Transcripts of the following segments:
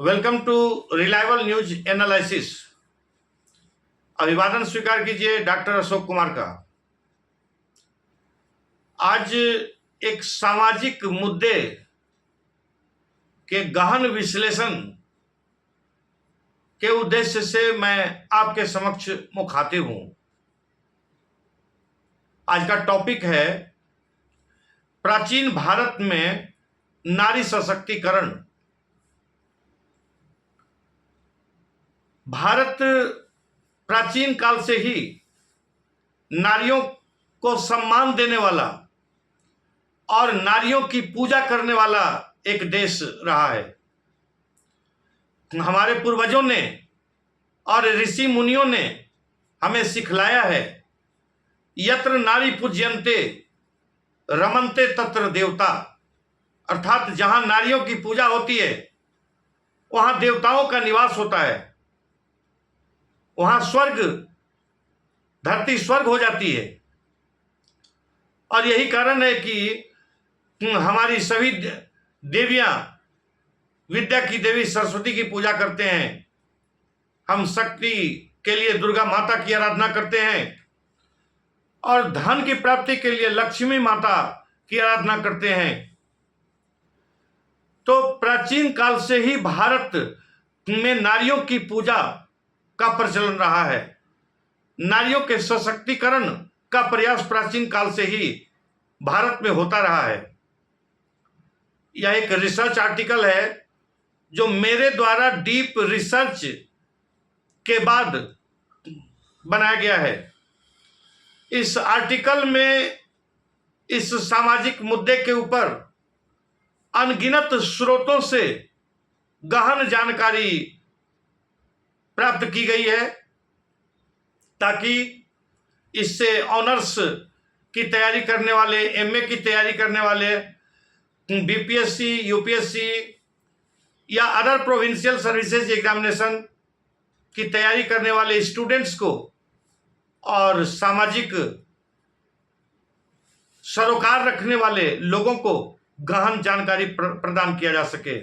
Welcome to reliable news analysis. अभिवादन स्वीकार कीजिए डॉक्टर अशोक कुमार का। आज एक सामाजिक मुद्दे के गहन विश्लेषण के उद्देश्य से मैं आपके समक्ष मुखातिब हूं। आज का टॉपिक है प्राचीन भारत में नारी सशक्तिकरण। भारत प्राचीन काल से ही नारियों को सम्मान देने वाला और नारियों की पूजा करने वाला एक देश रहा है। हमारे पूर्वजों ने और ऋषि मुनियों ने हमें सिखलाया है, यत्र नारी पूज्यन्ते रमन्ते तत्र देवता, अर्थात जहां नारियों की पूजा होती है वहां देवताओं का निवास होता है, वहां स्वर्ग, धरती स्वर्ग हो जाती है। और यही कारण है कि हमारी सभी देवियां विद्या की देवी सरस्वती की पूजा करते हैं। हम शक्ति के लिए दुर्गा माता की आराधना करते हैं और धन की प्राप्ति के लिए लक्ष्मी माता की आराधना करते हैं। तो प्राचीन काल से ही भारत में नारियों की पूजा का प्रचलन रहा है। नारियों के सशक्तिकरण का प्रयास प्राचीन काल से ही भारत में होता रहा है। यह एक रिसर्च आर्टिकल है जो मेरे द्वारा डीप रिसर्च के बाद बनाया गया है। इस आर्टिकल में इस सामाजिक मुद्दे के ऊपर अनगिनत स्रोतों से गहन जानकारी प्राप्त की गई है ताकि इससे ऑनर्स की तैयारी करने वाले, एमए की तैयारी करने वाले, बीपीएससी, यूपीएससी या अदर प्रोविंशियल सर्विसेज एग्जामिनेशन की तैयारी करने वाले स्टूडेंट्स को और सामाजिक सरोकार रखने वाले लोगों को गहन जानकारी प्रदान किया जा सके।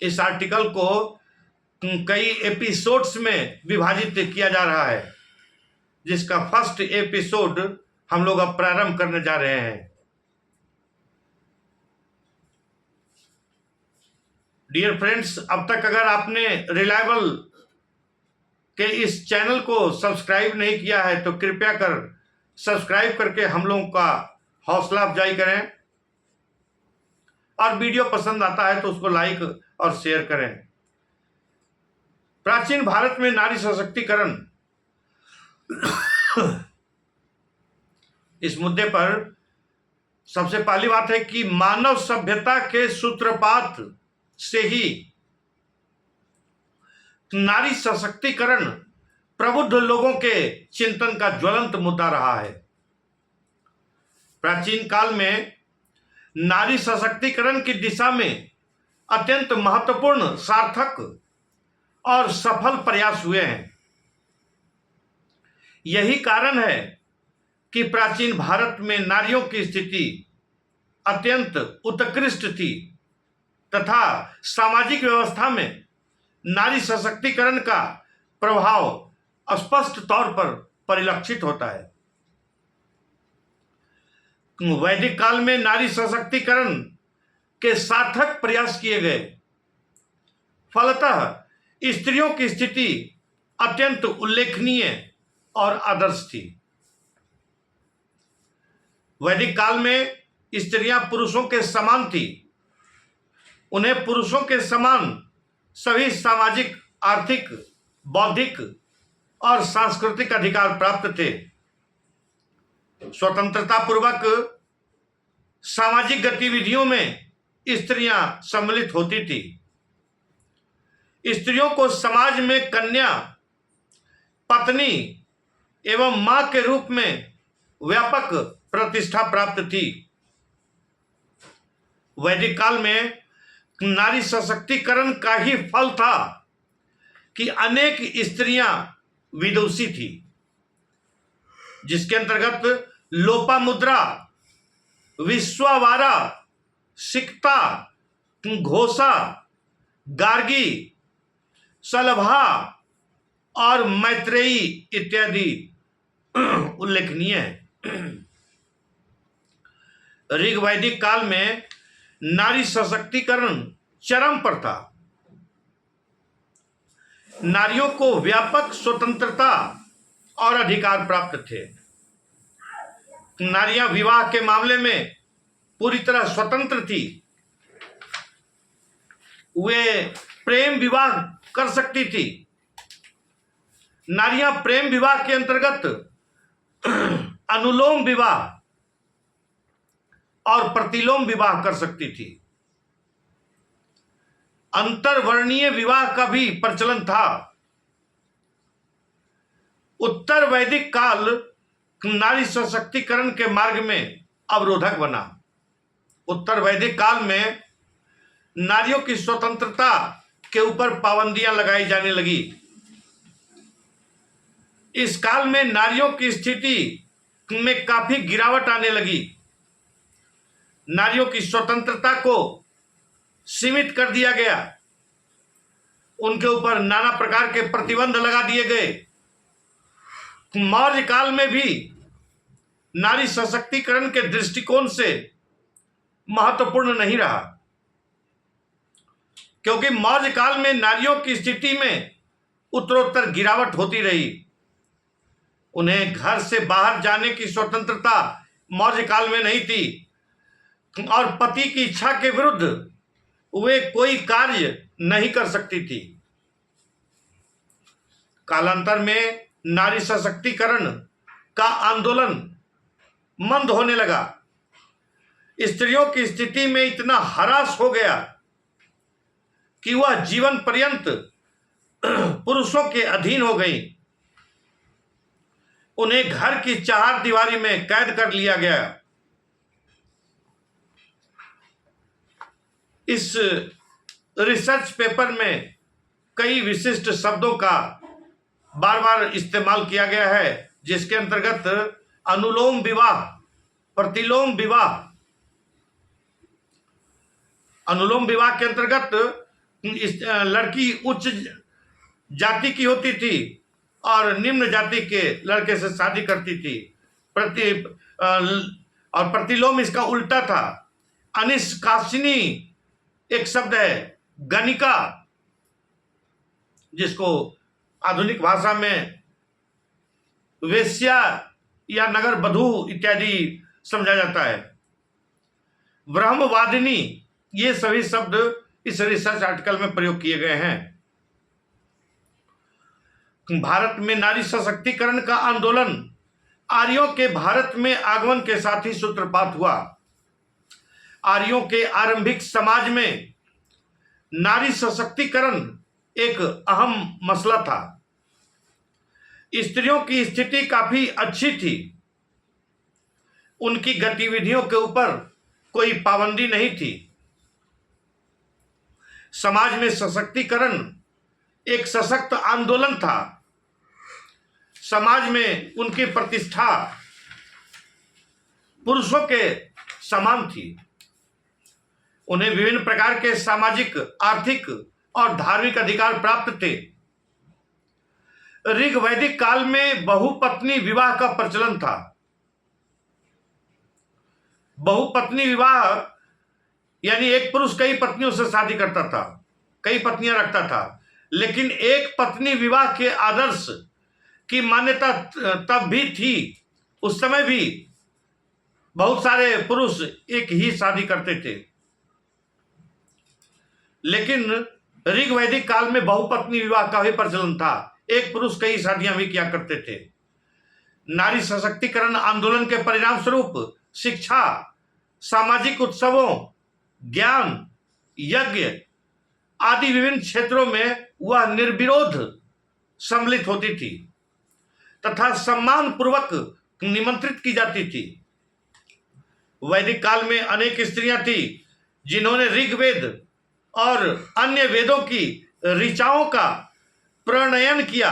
इस आर्टिकल को कई एपिसोड्स में विभाजित किया जा रहा है, जिसका फर्स्ट एपिसोड हम लोग अब प्रारंभ करने जा रहे हैं। डियर फ्रेंड्स, अब तक अगर आपने रिलायबल के इस चैनल को सब्सक्राइब नहीं किया है तो कृपया कर सब्सक्राइब करके हम लोगों का हौसला अफजाई करें और वीडियो पसंद आता है तो उसको लाइक और शेयर करें। प्राचीन भारत में नारी सशक्तिकरण, इस मुद्दे पर सबसे पहली बात है कि मानव सभ्यता के सूत्रपात से ही नारी सशक्तिकरण प्रबुद्ध लोगों के चिंतन का ज्वलंत मुद्दा रहा है। प्राचीन काल में नारी सशक्तिकरण की दिशा में अत्यंत महत्वपूर्ण, सार्थक और सफल प्रयास हुए हैं। यही कारण है कि प्राचीन भारत में नारियों की स्थिति अत्यंत उत्कृष्ट थी तथा सामाजिक व्यवस्था में नारी सशक्तिकरण का प्रभाव स्पष्ट तौर पर परिलक्षित होता है। वैदिक काल में नारी सशक्तिकरण के सार्थक प्रयास किए गए, फलतः स्त्रियों की स्थिति अत्यंत उल्लेखनीय और आदर्श थी। वैदिक काल में स्त्रियां पुरुषों के समान थी। उन्हें पुरुषों के समान सभी सामाजिक, आर्थिक, बौद्धिक और सांस्कृतिक अधिकार प्राप्त थे। स्वतंत्रता पूर्वक सामाजिक गतिविधियों में स्त्रियां सम्मिलित होती थी। स्त्रियों को समाज में कन्या, पत्नी एवं मां के रूप में व्यापक प्रतिष्ठा प्राप्त थी। वैदिक काल में नारी सशक्तिकरण का ही फल था कि अनेक स्त्रियां विदुषी थी, जिसके अंतर्गत लोपामुद्रा, विश्वावारा, सिकता घोषा, गार्गी, शलभा और मैत्रेयी इत्यादि उल्लेखनीय है। ऋग वैदिक काल में नारी सशक्तिकरण चरम पर था। नारियों को व्यापक स्वतंत्रता और अधिकार प्राप्त थे। नारियां विवाह के मामले में पूरी तरह स्वतंत्र थी। वे प्रेम विवाह कर सकती थी। नारियां प्रेम विवाह के अंतर्गत अनुलोम विवाह और प्रतिलोम विवाह कर सकती थी। अंतरवर्णीय विवाह का भी प्रचलन था। उत्तर वैदिक काल नारी सशक्तिकरण के मार्ग में अवरोधक बना। उत्तर वैदिक काल में नारियों की स्वतंत्रता के ऊपर पाबंदियां लगाई जाने लगी। इस काल में नारियों की स्थिति में काफी गिरावट आने लगी। नारियों की स्वतंत्रता को सीमित कर दिया गया। उनके ऊपर नाना प्रकार के प्रतिबंध लगा दिए गए। मौर्य काल में भी नारी सशक्तिकरण के दृष्टिकोण से महत्वपूर्ण नहीं रहा, क्योंकि मौर्य काल में नारियों की स्थिति में उत्तरोत्तर गिरावट होती रही। उन्हें घर से बाहर जाने की स्वतंत्रता मौर्य काल में नहीं थी और पति की इच्छा के विरुद्ध वे कोई कार्य नहीं कर सकती थी। कालांतर में नारी सशक्तिकरण का आंदोलन मंद होने लगा। स्त्रियों की स्थिति में इतना ह्रास हो गया कि वह जीवन पर्यंत पुरुषों के अधीन हो गई। उन्हें घर की चार दीवारी में कैद कर लिया गया। इस रिसर्च पेपर में कई विशिष्ट शब्दों का बार बार इस्तेमाल किया गया है, जिसके अंतर्गत अनुलोम विवाह, प्रतिलोम विवाह। अनुलोम विवाह के अंतर्गत लड़की उच्च जाति की होती थी और निम्न जाति के लड़के से शादी करती थी। और प्रतिलोम इसका उल्टा था। अनिष्कासिनी एक शब्द है, गणिका, जिसको आधुनिक भाषा में वेश्या या नगर बधू इत्यादि समझा जाता है। ब्रह्मवादिनी, ये सभी शब्द इस रिसर्च आर्टिकल में प्रयोग किए गए हैं। भारत में नारी सशक्तिकरण का आंदोलन आर्यों के भारत में आगमन के साथ ही सूत्रपात हुआ। आर्यों के आरंभिक समाज में नारी सशक्तिकरण एक अहम मसला था। स्त्रियों की स्थिति काफी अच्छी थी। उनकी गतिविधियों के ऊपर कोई पाबंदी नहीं थी। समाज में सशक्तिकरण एक सशक्त आंदोलन था। समाज में उनकी प्रतिष्ठा पुरुषों के समान थी। उन्हें विभिन्न प्रकार के सामाजिक, आर्थिक और धार्मिक अधिकार प्राप्त थे। ऋग वैदिक काल में बहुपत्नी विवाह का प्रचलन था। बहुपत्नी विवाह यानी एक पुरुष कई पत्नियों से शादी करता था, कई पत्नियां रखता था। लेकिन एक पत्नी विवाह के आदर्श की मान्यता तब भी थी। उस समय भी बहुत सारे पुरुष एक ही शादी करते थे। लेकिन ऋग वैदिक काल में बहुपत्नी विवाह का भी प्रचलन था। एक पुरुष कई शादियां भी किया करते थे। नारी सशक्तिकरण आंदोलन के परिणाम स्वरूप शिक्षा, सामाजिक उत्सवों, ज्ञान, यज्ञ आदि विभिन्न क्षेत्रों में वह निर्विरोध सम्मिलित होती थी तथा सम्मान पूर्वक निमंत्रित की जाती थी। वैदिक काल में अनेक स्त्रियां थी जिन्होंने ऋग्वेद और अन्य वेदों की ऋचाओं का प्रणयन किया।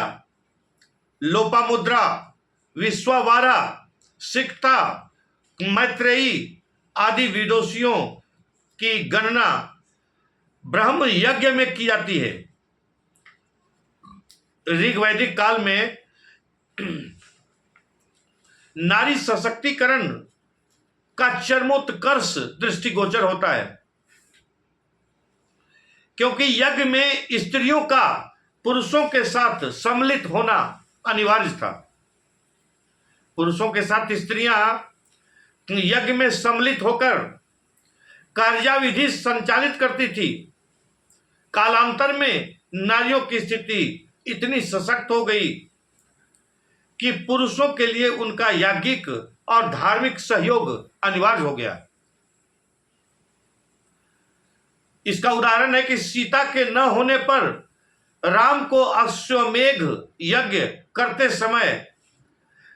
लोपामुद्रा, विश्वावारा, सिक्ता, मैत्रेयी आदि विदुषियों की गणना ब्रह्म यज्ञ में की जाती है। ऋग वैदिक काल में नारी सशक्तिकरण का चरमोत्कर्ष दृष्टिगोचर होता है, क्योंकि यज्ञ में स्त्रियों का पुरुषों के साथ सम्मिलित होना अनिवार्य था। पुरुषों के साथ स्त्रियां यज्ञ में सम्मिलित होकर कार्याविधि संचालित करती थी। कालांतर में नारियों की स्थिति इतनी सशक्त हो गई कि पुरुषों के लिए उनका याज्ञिक और धार्मिक सहयोग अनिवार्य हो गया। इसका उदाहरण है कि सीता के न होने पर राम को अश्वमेध यज्ञ करते समय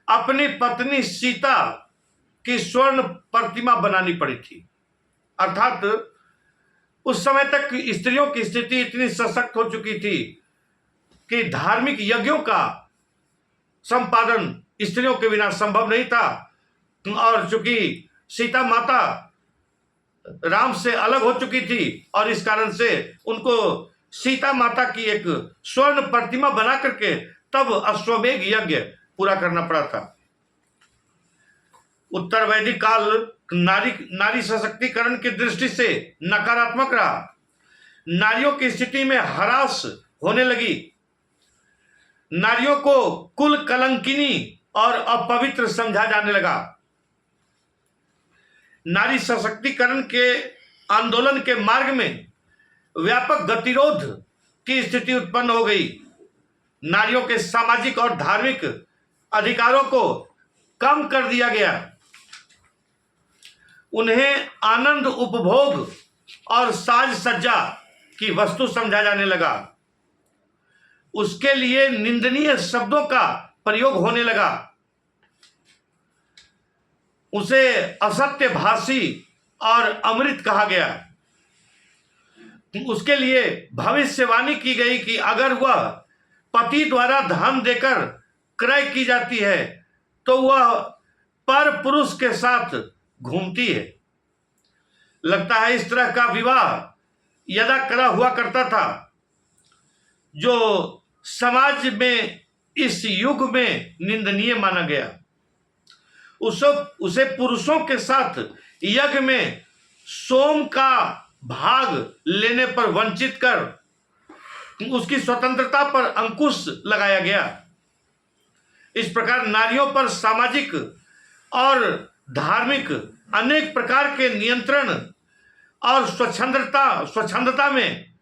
अपनी पत्नी सीता की स्वर्ण प्रतिमा बनानी पड़ी थी। अर्थात उस समय तक स्त्रियों की स्थिति इतनी सशक्त हो चुकी थी कि धार्मिक यज्ञों का संपादन स्त्रियों के बिना संभव नहीं था। और चूंकि सीता माता राम से अलग हो चुकी थी और इस कारण से उनको सीता माता की एक स्वर्ण प्रतिमा बना करके तब अश्वमेध यज्ञ पूरा करना पड़ा था। उत्तर वैदिक काल नारी सशक्तिकरण की दृष्टि से नकारात्मक रहा। नारियों की स्थिति में ह्रास होने लगी। नारियों को कुल कलंकिनी और अपवित्र समझा जाने लगा। नारी सशक्तिकरण के आंदोलन के मार्ग में व्यापक गतिरोध की स्थिति उत्पन्न हो गई। नारियों के सामाजिक और धार्मिक अधिकारों को कम कर दिया गया। उन्हें आनंद उपभोग और साज सज्जा की वस्तु समझा जाने लगा। उसके लिए निंदनीय शब्दों का प्रयोग होने लगा। उसे असत्य भाषी और अमृत कहा गया। उसके लिए भविष्यवाणी की गई कि अगर वह पति द्वारा धन देकर क्रय की जाती है तो वह पर पुरुष के साथ घूमती है। लगता है इस तरह का विवाह यदा करा हुआ करता था, जो समाज में इस युग में निंदनीय माना गया। उसे पुरुषों के साथ यज्ञ में सोम का भाग लेने पर वंचित कर उसकी स्वतंत्रता पर अंकुश लगाया गया। इस प्रकार नारियों पर सामाजिक और धार्मिक अनेक प्रकार के नियंत्रण और स्वच्छंदता में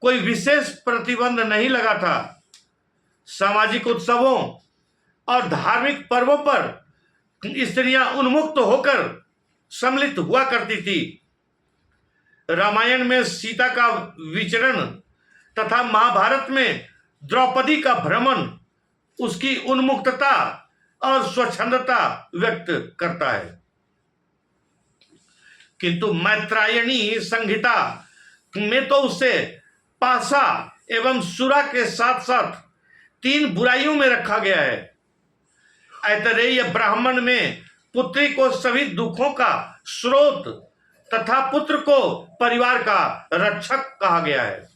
कोई विशेष प्रतिबंध नहीं लगा था। सामाजिक उत्सवों और धार्मिक पर्वों पर स्त्रियां उन्मुक्त होकर सम्मिलित हुआ करती थी। रामायण में सीता का विचरण तथा महाभारत में द्रौपदी का भ्रमण उसकी उन्मुक्तता और स्वच्छंदता व्यक्त करता है। किंतु मैत्रायणी संहिता में तो उसे पाशा एवं सुरा के साथ साथ 3 बुराइयों में रखा गया है। ऐतरेय ब्राह्मण में पुत्री को सभी दुखों का स्रोत तथा पुत्र को परिवार का रक्षक कहा गया है।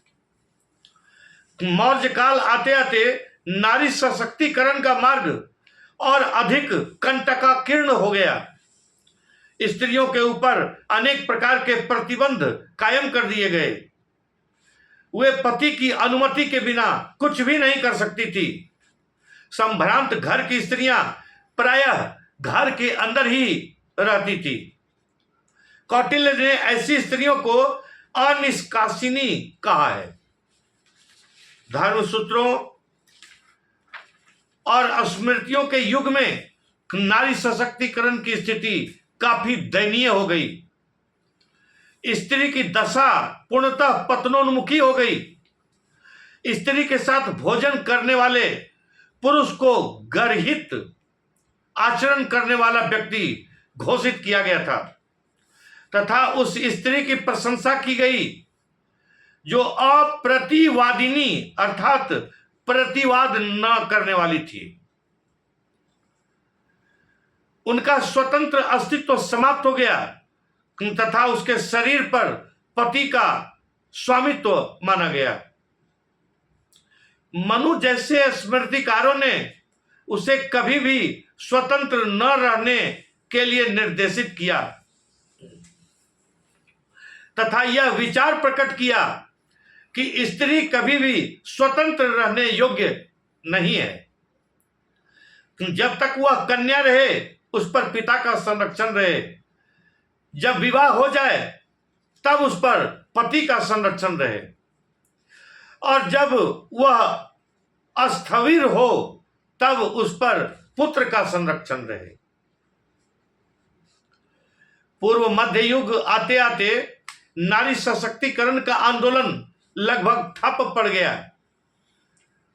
मौर्य काल आते आते नारी सशक्तिकरण का मार्ग और अधिक कंटकाकीर्ण हो गया। स्त्रियों के ऊपर अनेक प्रकार के प्रतिबंध कायम कर दिए गए। वे पति की अनुमति के बिना कुछ भी नहीं कर सकती थी। संभ्रांत घर की स्त्रियां प्रायः घर के अंदर ही रहती थी। कौटिल्य ने ऐसी स्त्रियों को अनिष्कासिनी कहा है। धर्मसूत्रों और स्मृतियों के युग में नारी सशक्तिकरण की स्थिति काफी दयनीय हो गई। स्त्री की दशा पूर्णतः पतनोन्मुखी हो गई। स्त्री के साथ भोजन करने वाले पुरुष को गर्हित आचरण करने वाला व्यक्ति घोषित किया गया था तथा उस स्त्री की प्रशंसा की गई जो अप्रतिवादिनी अर्थात प्रतिवाद न करने वाली थी। उनका स्वतंत्र अस्तित्व समाप्त हो गया तथा उसके शरीर पर पति का स्वामित्व माना गया। मनु जैसे स्मृतिकारों ने उसे कभी भी स्वतंत्र न रहने के लिए निर्देशित किया तथा यह विचार प्रकट किया कि स्त्री कभी भी स्वतंत्र रहने योग्य नहीं है। जब तक वह कन्या रहे उस पर पिता का संरक्षण रहे, जब विवाह हो जाए तब उस पर पति का संरक्षण रहे, और जब वह अस्थविर हो तब उस पर पुत्र का संरक्षण रहे। पूर्व मध्य युग आते आते नारी सशक्तिकरण का आंदोलन लगभग ठप पड़ गया।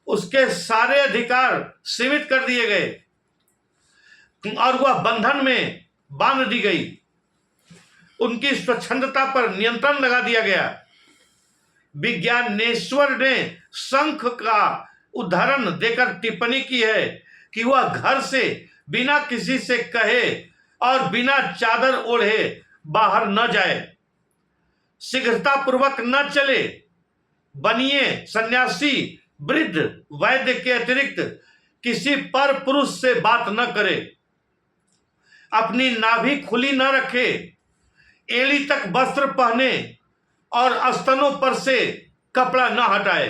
उसके सारे अधिकार सीमित कर दिए गए और वह बंधन में बांध दी गई। उनकी स्वच्छंदता पर नियंत्रण लगा दिया गया। विज्ञानेश्वर ने शंख का उदाहरण देकर टिप्पणी की है कि वह घर से बिना किसी से कहे और बिना चादर ओढ़े बाहर न जाए, शीघ्रतापूर्वक न चले, बनिए सन्यासी, वृद्ध, वैद्य के अतिरिक्त किसी पर पुरुष से बात न करे, अपनी नाभि खुली न रखे, एड़ी तक वस्त्र पहने और स्तनों पर से कपड़ा न हटाए।